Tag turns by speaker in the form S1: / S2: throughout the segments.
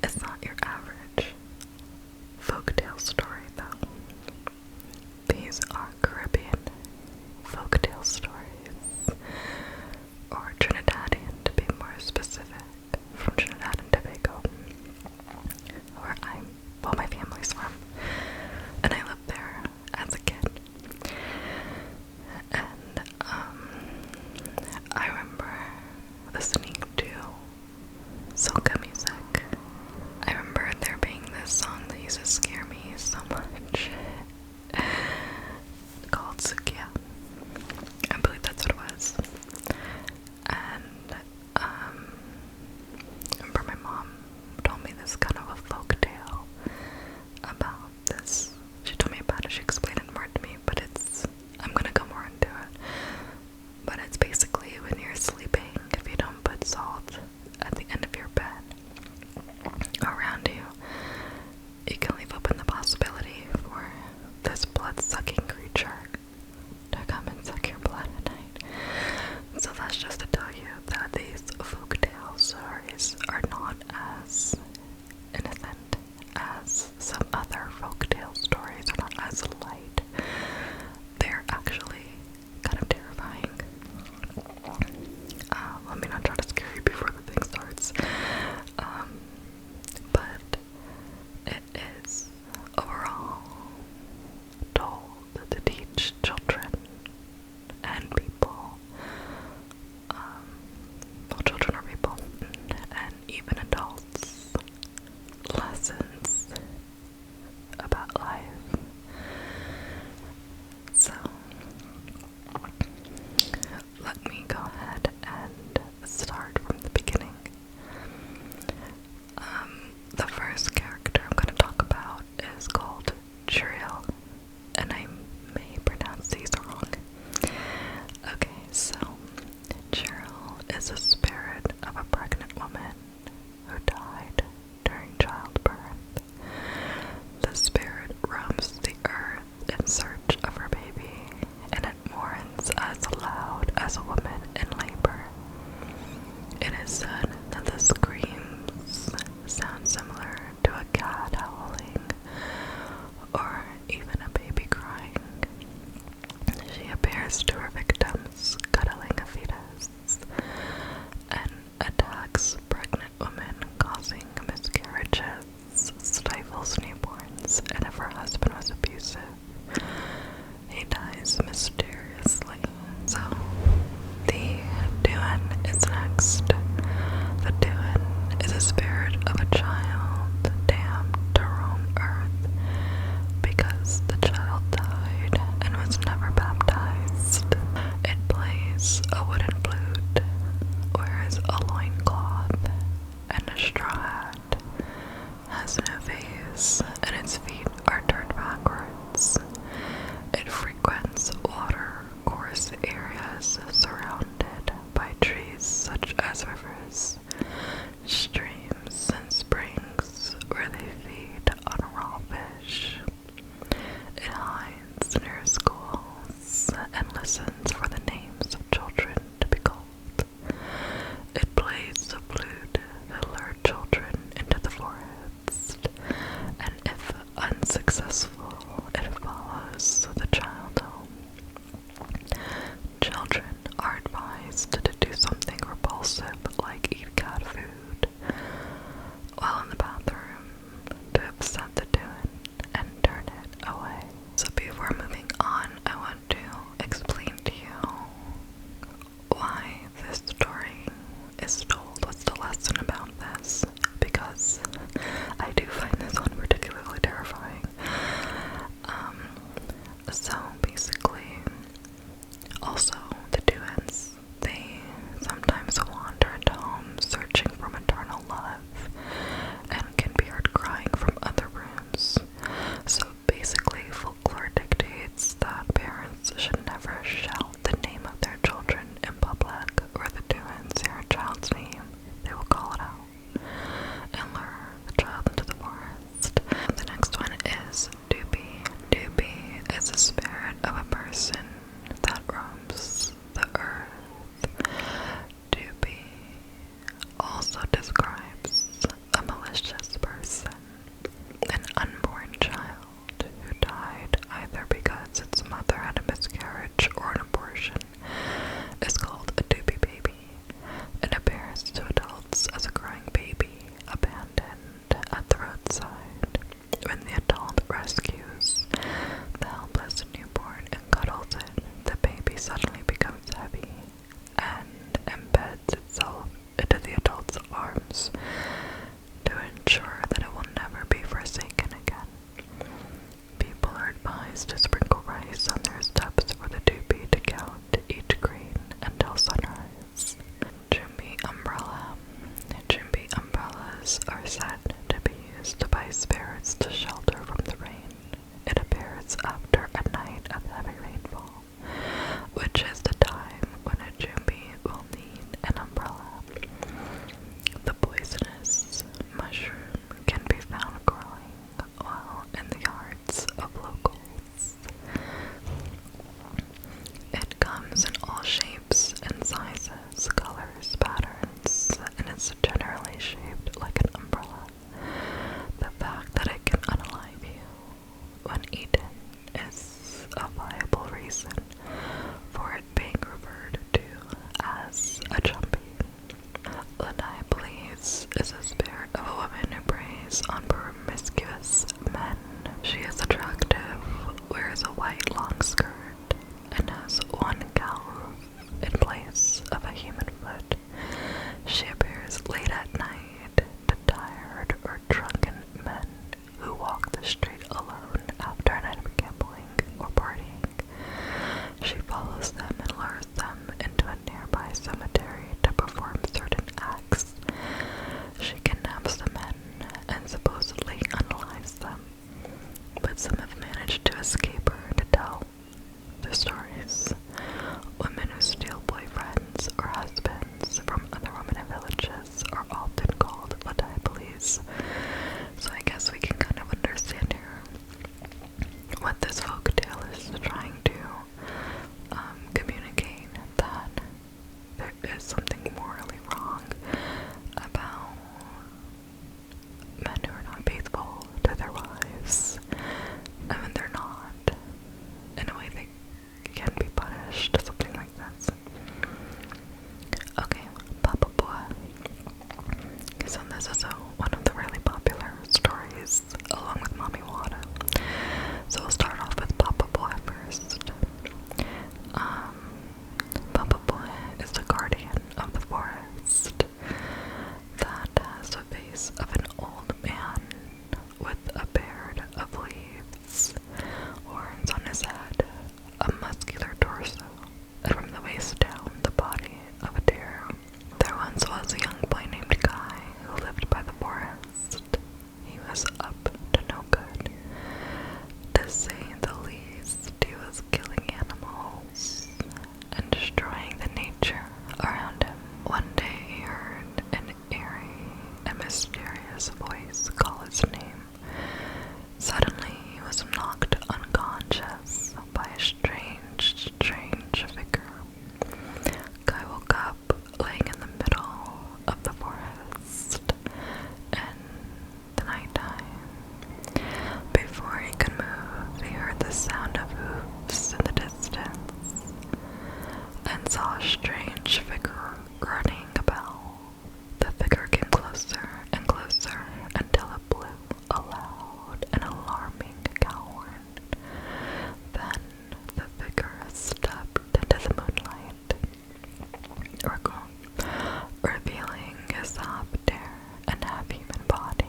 S1: It's not your average folktale story, though. These are Caribbean folktale stories, or Trinidadian to be more specific, from Trinidad and Tobago, where my family's from, and I lived there as a kid. And I remember listening to soca music. I remember there being this song that used to scare me so much, called Sukia. I believe that's what it was. And I remember my mom told me this kind of a folk tale about this. She told me about it, she explained it more to me, but I'm gonna go more into it. But it's basically when you're sleeping, if you don't put salt at the end of your bed around you, you can leave open the possibility for this blood-sucking creature to come and suck your blood at night. So that's just to tell you that these folktale stories are not as innocent as some other folktale stories, are not as light. They're actually kind of terrifying. Let me not try to scare you before the thing starts. But it is overall told to teach children and people, children or people, and even adults, lessons about life. So, let me go ahead and start from the beginning. The first character I'm going to talk about is called Cheryl, and I may pronounce these wrong. Okay, so Cheryl is a spirit of a pregnant woman who died during childbirth. The spirit roams the earth in search of her baby, and it mourns as loud as a woman in labor. It is said that the screams sound similar to a cat howling, or even a baby crying. She appears to her victims cuddling a fetus, and attacks pregnant women, causing miscarriages, stifles newborns, and if her husband was abusive, he dies mysteriously. So, the Duan is next. The Duan is a spirit of a child damned to roam earth because the child died and was never baptized. It plays a wooden flute, wears a loincloth and a straw hat, has no face, and its feet are turned backwards. It frequents water-course areas surrounded by trees such as rivers, streams, and springs where they feed on raw fish. It hides near schools and listens for the names of children to be called. It plays the flute to lure children into the forest, and if unsuccessful, it follows the child home. Children are advised to do something repulsive like eat cat food while in the bathroom to upset the Duan and turn it away. So before moving on, I want to explain to you why this story is told. What's the lesson about this? Because I do find this one particularly terrifying. So basically, also the Duans, they sometimes wander into homes searching for maternal love and can be heard crying from other rooms. So basically, folklore dictates that parents should never shout the name of their children in public, or the Duans hear a child's name, they will call it out and lure the child into the forest. The next one is Doopy. Doopy is a spirit of a person that roams the earth. Doopy also describes a malicious this is one of the really popular stories, along with Mommy Wada. So we'll start off with Papa Boy first. Papa Boy is the guardian of the forest that has the face of an old man with a beard of leaves, horns on his head, a muscular torso, and from the waist down, the body of a deer. There once was a young boy named Guy who lived by the forest. He was up to no good. To say the least, he was killing animals and destroying the nature around him. One day he heard an eerie and mysterious voice call his name. Suddenly he was knocked unconscious by a strange figure. Guy woke up laying in the middle of the forest in the nighttime. Before he could move, he heard the sound of hoofs in the distance and saw a strange figure running about. The figure came closer and closer until it blew a loud and alarming cow horn. Then the figure stepped into the moonlight, revealing his half-deer and half-human body.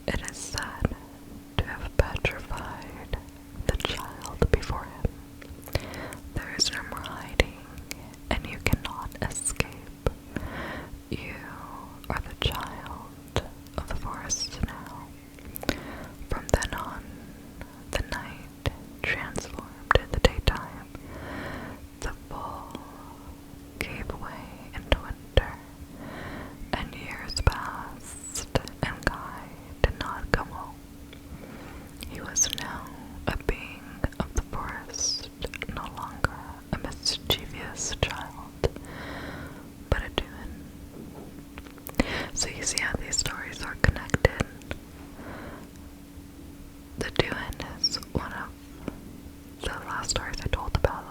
S1: It is said to have petrified the child before him. There is no more hiding, and you cannot escape. You are the child of the forest now. From then on, the night transformed into daytime. The fall gave way into winter, and years passed, and Guy did not come home. He was now a being of the forest, no longer a mischievous child, but a Duin. So you see how these stories are connected. The Duin is one of the last stories I told about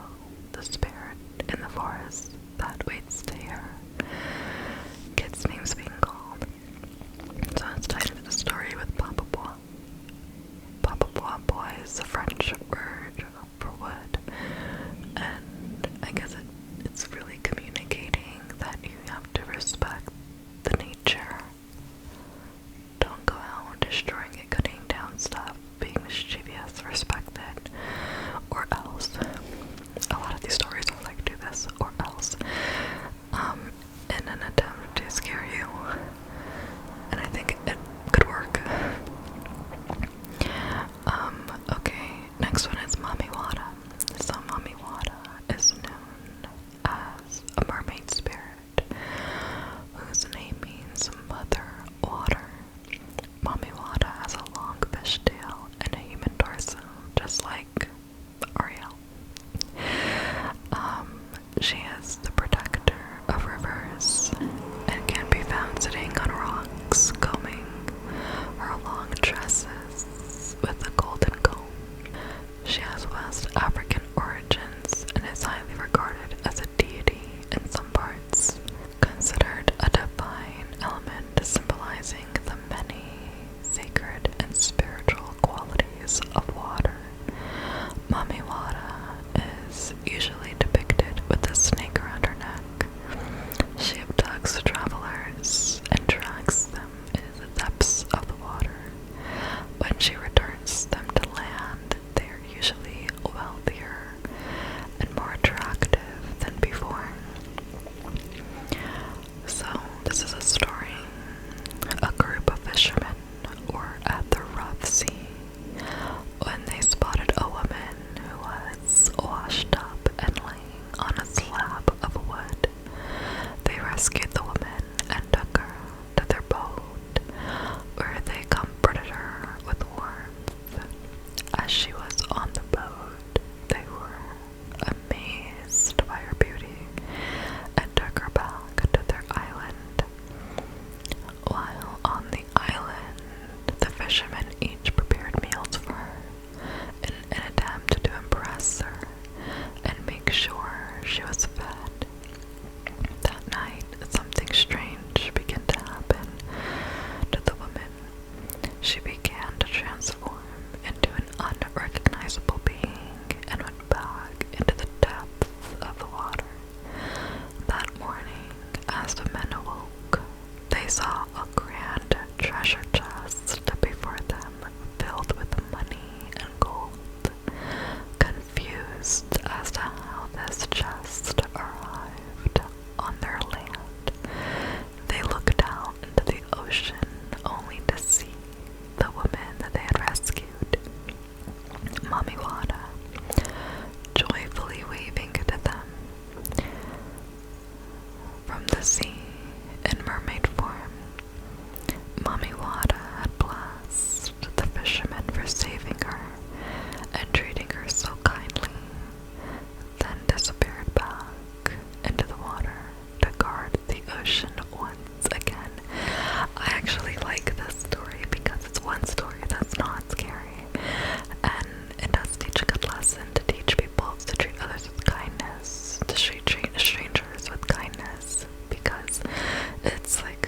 S1: the spirit in the forest that waits to hear kids' names being called. So it's tied into the story with Papa Boy. Papa Boy is a French word for wood, and I guess it's really communicating that you have to respect the nature. Don't go out destroying it, cutting down stuff, being mischievous, respect it, or else. A lot of these stories are like, do this or else, in an attempt to scare you, and I think it could work. Okay, next one is Mommy Wada. So Mommy Wada is known as a mermaid spirit, whose name means Mother Water. Mommy Wada has a long fish tail and a human torso, just like Ariel. She is the protector of rivers and can be found sitting on rocks, combing her long tresses with a golden comb. She has West African origins and is highly regarded as a deity in some parts, considered a divine element symbolizing the many sacred and spiritual qualities of water. Mommy Wada is usually depicted with a snake around her neck. She abducts travelers and mermaid form. Mommy Wada had blessed the fisherman for saving her and treating her so kindly, then disappeared back into the water to guard the ocean once again. I actually like this story because it's one story that's not scary, and it does teach a good lesson to teach people to treat others with kindness, to treat strangers with kindness, because it's like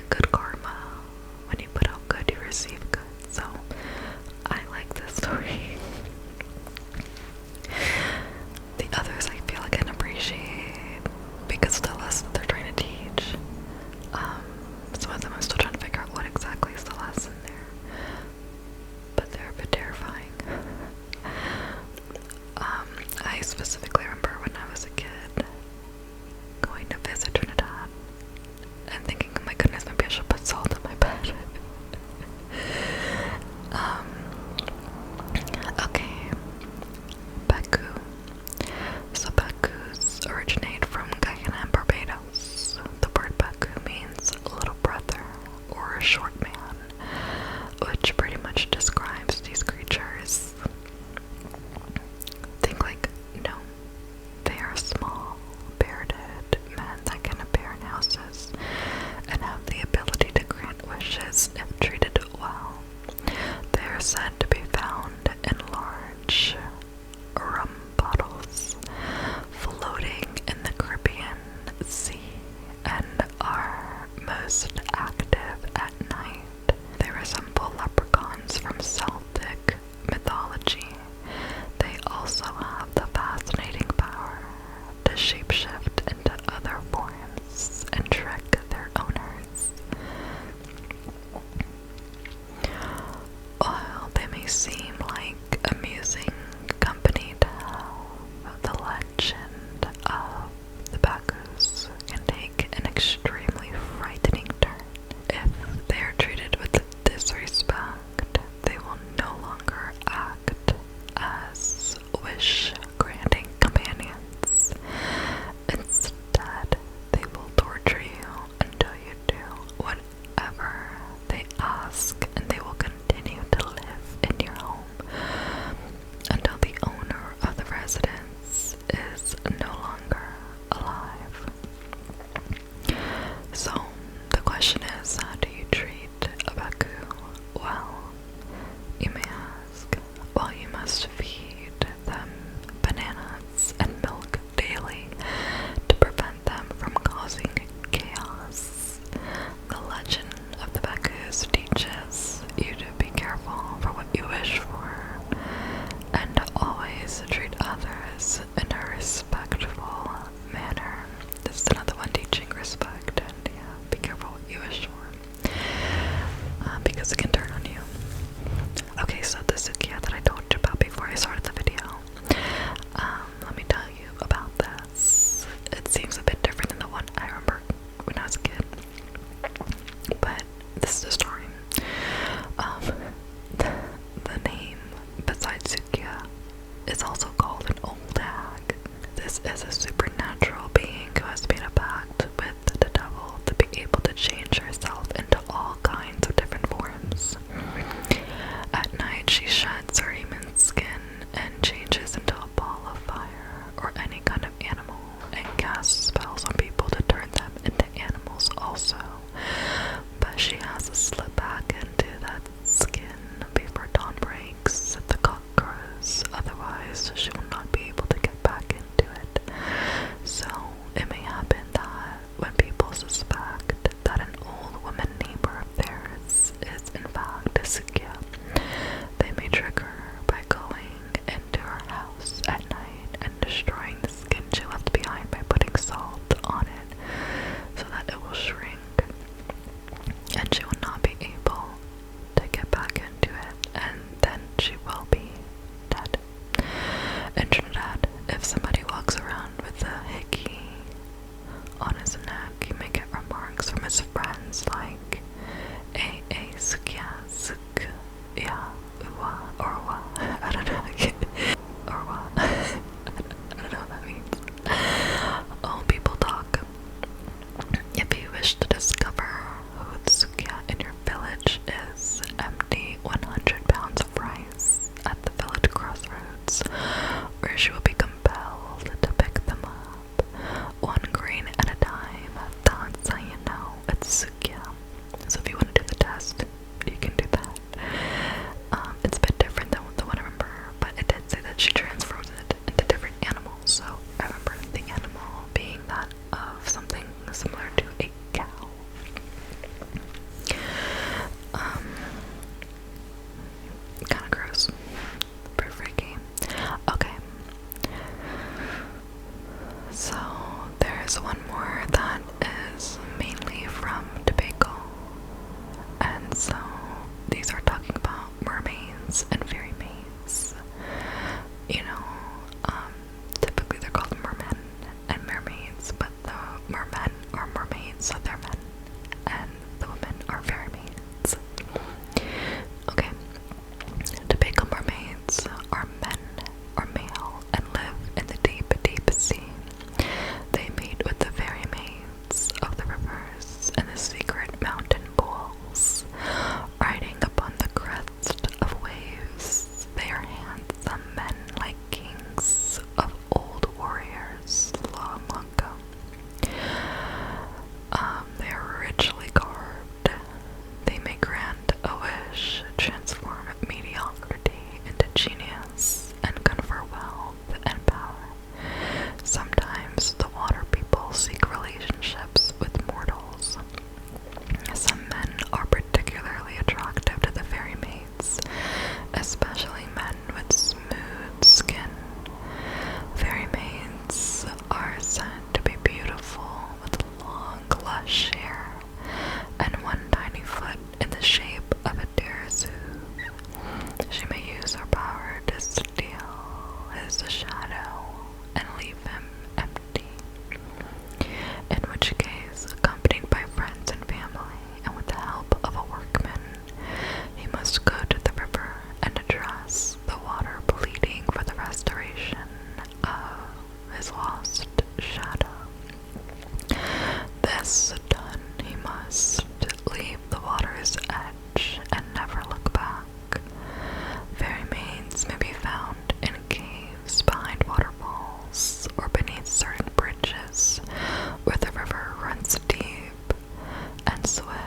S1: and swim.